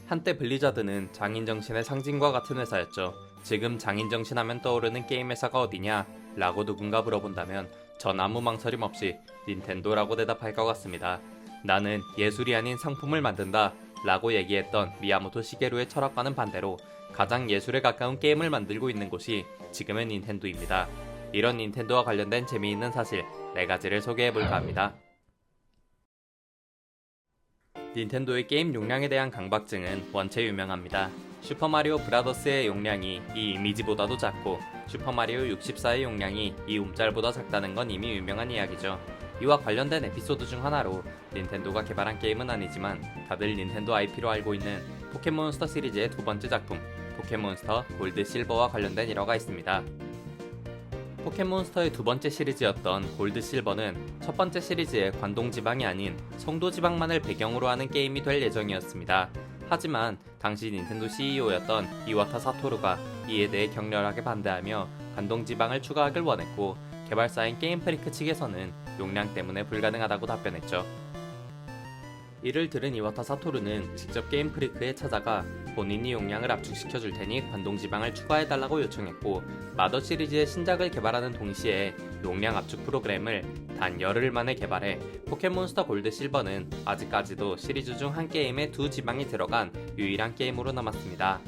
한때 블리자드는 장인정신의 상징과 같은 회사였죠. 지금 장인정신 하면 떠오르는 게임 회사가 어디냐? 라고 누군가 물어본다면 전 아무 망설임 없이 닌텐도라고 대답할 것 같습니다. 나는 예술이 아닌 상품을 만든다 라고 얘기했던 미야모토 시게루의 철학과는 반대로 가장 예술에 가까운 게임을 만들고 있는 곳이 지금의 닌텐도입니다. 이런 닌텐도와 관련된 재미있는 사실 4가지를 소개해볼까 합니다. 닌텐도의 게임 용량에 대한 강박증은 원체 유명합니다. 슈퍼마리오 브라더스의 용량이 이 이미지보다도 작고 슈퍼마리오 64의 용량이 이 움짤보다 작다는 건 이미 유명한 이야기죠. 이와 관련된 에피소드 중 하나로 닌텐도가 개발한 게임은 아니지만 다들 닌텐도 IP로 알고 있는 포켓몬스터 시리즈의 두 번째 작품 포켓몬스터 골드 실버와 관련된 일화가 있습니다. 포켓몬스터의 두 번째 시리즈였던 골드 실버는 첫 번째 시리즈의 관동 지방이 아닌 송도 지방만을 배경으로 하는 게임이 될 예정이었습니다. 하지만 당시 닌텐도 CEO였던 이와타 사토루가 이에 대해 격렬하게 반대하며 관동 지방을 추가하길 원했고 개발사인 게임프리크 측에서는 용량 때문에 불가능하다고 답변했죠. 이를 들은 이와타 사토루는 직접 게임프리크에 찾아가 본인이 용량을 압축시켜줄 테니 관동지방을 추가해달라고 요청했고 마더 시리즈의 신작을 개발하는 동시에 용량 압축 프로그램을 단 열흘 만에 개발해 포켓몬스터 골드 실버는 아직까지도 시리즈 중 한 게임에 두 지방이 들어간 유일한 게임으로 남았습니다.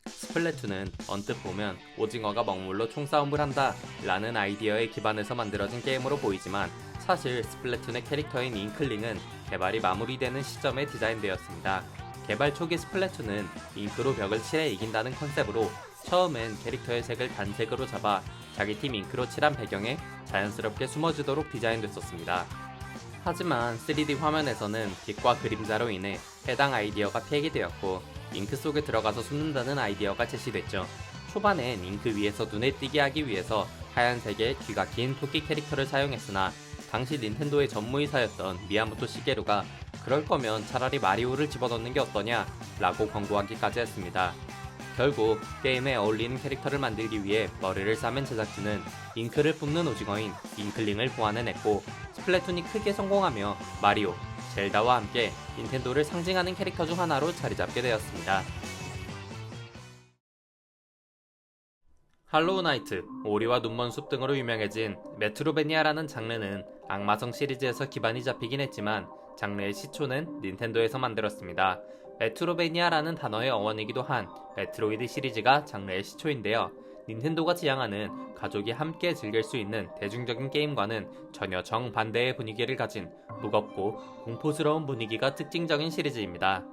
스플래툰은 언뜻 보면 오징어가 먹물로 총싸움을 한다 라는 아이디어에 기반해서 만들어진 게임으로 보이지만 사실 스플래툰의 캐릭터인 잉클링은 개발이 마무리되는 시점에 디자인되었습니다. 개발 초기 스플래툰은 잉크로 벽을 칠해 이긴다는 컨셉으로 처음엔 캐릭터의 색을 단색으로 잡아 자기 팀 잉크로 칠한 배경에 자연스럽게 숨어지도록 디자인됐었습니다. 하지만 3D 화면에서는 빛과 그림자로 인해 해당 아이디어가 폐기되었고 잉크 속에 들어가서 숨는다는 아이디어가 제시됐죠. 초반엔 잉크 위에서 눈에 띄게 하기 위해서 하얀색의 귀가 긴 토끼 캐릭터를 사용했으나 당시 닌텐도의 전무이사였던 미야모토 시게루가 그럴 거면 차라리 마리오를 집어넣는 게 어떠냐 라고 권고하기까지 했습니다. 결국 게임에 어울리는 캐릭터를 만들기 위해 머리를 싸맨 제작진은 잉크를 뿜는 오징어인 잉클링을 보완해냈고 스플래툰이 크게 성공하며 마리오, 젤다와 함께 닌텐도를 상징하는 캐릭터 중 하나로 자리잡게 되었습니다. 할로우 나이트, 오리와 눈먼 숲 등으로 유명해진 메트로베니아라는 장르는 악마성 시리즈에서 기반이 잡히긴 했지만 장르의 시초는 닌텐도에서 만들었습니다. 메트로베니아라는 단어의 어원이기도 한 메트로이드 시리즈가 장르의 시초인데요. 닌텐도가 지향하는 가족이 함께 즐길 수 있는 대중적인 게임과는 전혀 정반대의 분위기를 가진 무겁고 공포스러운 분위기가 특징적인 시리즈입니다.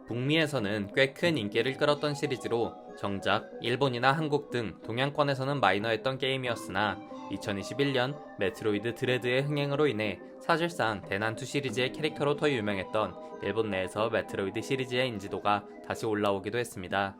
북미에서는 꽤 큰 인기를 끌었던 시리즈로 정작 일본이나 한국 등 동양권에서는 마이너했던 게임이었으나 2021년 메트로이드 드레드의 흥행으로 인해 사실상 대난투 시리즈의 캐릭터로 더 유명했던 일본 내에서 메트로이드 시리즈의 인지도가 다시 올라오기도 했습니다.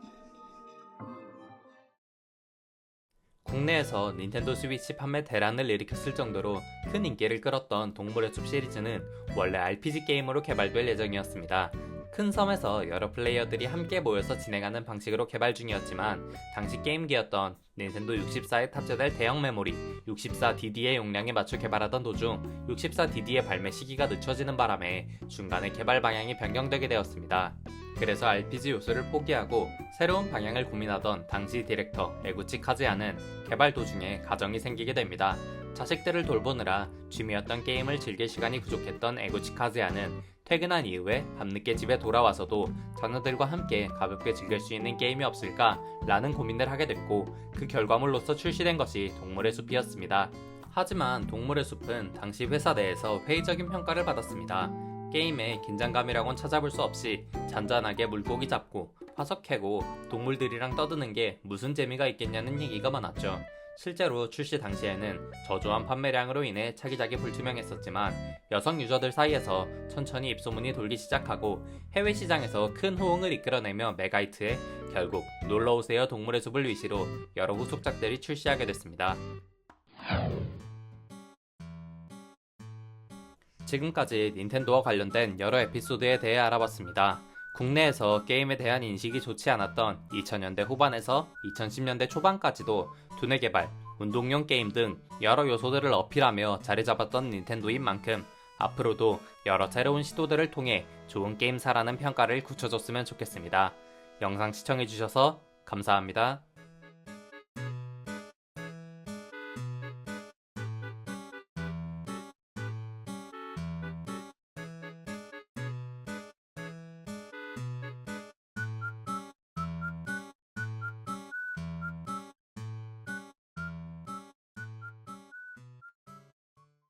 국내에서 닌텐도 스위치 판매 대란을 일으켰을 정도로 큰 인기를 끌었던 동물의 숲 시리즈는 원래 RPG 게임으로 개발될 예정이었습니다. 큰 섬에서 여러 플레이어들이 함께 모여서 진행하는 방식으로 개발 중이었지만 당시 게임기였던 닌텐도 64에 탑재될 대형 메모리 64DD의 용량에 맞춰 개발하던 도중 64DD의 발매 시기가 늦춰지는 바람에 중간에 개발 방향이 변경되게 되었습니다. 그래서 RPG 요소를 포기하고 새로운 방향을 고민하던 당시 디렉터 에구치 카즈야는 개발 도중에 가정이 생기게 됩니다. 자식들을 돌보느라 취미였던 게임을 즐길 시간이 부족했던 에구치 카즈야는 퇴근한 이후에 밤늦게 집에 돌아와서도 자녀들과 함께 가볍게 즐길 수 있는 게임이 없을까 라는 고민을 하게 됐고 그 결과물로서 출시된 것이 동물의 숲이었습니다. 하지만 동물의 숲은 당시 회사 내에서 회의적인 평가를 받았습니다. 게임에 긴장감이라곤 찾아볼 수 없이 잔잔하게 물고기 잡고 화석 캐고 동물들이랑 떠드는 게 무슨 재미가 있겠냐는 얘기가 많았죠. 실제로 출시 당시에는 저조한 판매량으로 인해 차기작이 불투명했었지만 여성 유저들 사이에서 천천히 입소문이 돌기 시작하고 해외 시장에서 큰 호응을 이끌어내며 메가히트에 결국 놀러오세요 동물의 숲을 위시로 여러 후속작들이 출시하게 됐습니다. 지금까지 닌텐도와 관련된 여러 에피소드에 대해 알아봤습니다. 국내에서 게임에 대한 인식이 좋지 않았던 2000년대 후반에서 2010년대 초반까지도 두뇌 개발, 운동용 게임 등 여러 요소들을 어필하며 자리 잡았던 닌텐도인 만큼 앞으로도 여러 새로운 시도들을 통해 좋은 게임사라는 평가를 굳혀줬으면 좋겠습니다. 영상 시청해주셔서 감사합니다.